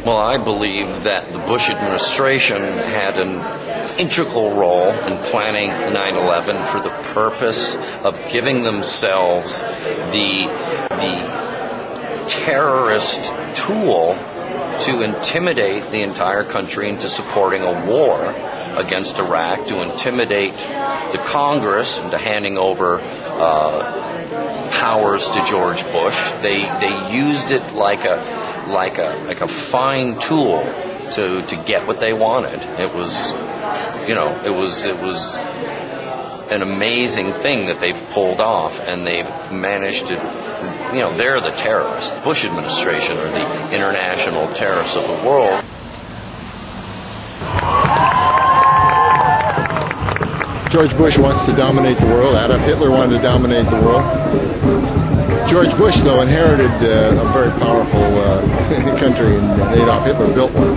Well, I believe that the Bush administration had an integral role in planning 9/11 for the purpose of giving themselves the terrorist tool to intimidate the entire country into supporting a war against Iraq, to intimidate the Congress into handing over powers to George Bush. They used it like a fine tool to get what they wanted. It was an amazing thing that they've pulled off, and they've managed to, they're the terrorists. The Bush administration are the international terrorists of the world. George Bush wants to dominate the world. Adolf Hitler wanted to dominate the world. George Bush, though, inherited a very powerful country, and Adolf Hitler built one.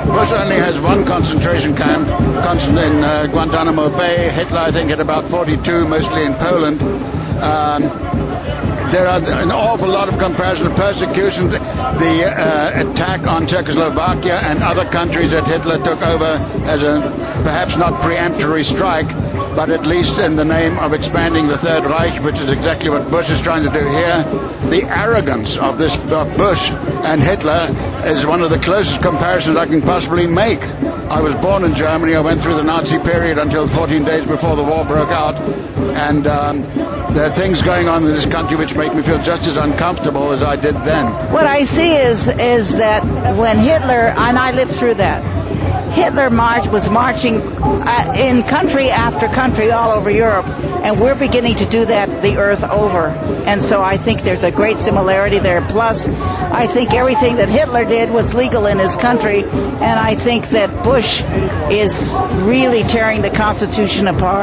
Bush only has one concentration camp, in Guantanamo Bay. Hitler, I think, had about 42, mostly in Poland. There are an awful lot of comparison of persecution. The attack on Czechoslovakia and other countries that Hitler took over as a perhaps not preemptory strike, but at least in the name of expanding the Third Reich, which is exactly what Bush is trying to do here. The arrogance of this Bush and Hitler is one of the closest comparisons I can possibly make. I was born in Germany. I went through the Nazi period until 14 days before the war broke out. And there are things going on in this country which make me feel just as uncomfortable as I did then. What I see is that when Hitler, and I lived through that, Hitler was marching in country after country all over Europe, and we're beginning to do that the earth over. And so I think there's a great similarity there. Plus, I think everything that Hitler did was legal in his country, and I think that Bush is really tearing the Constitution apart.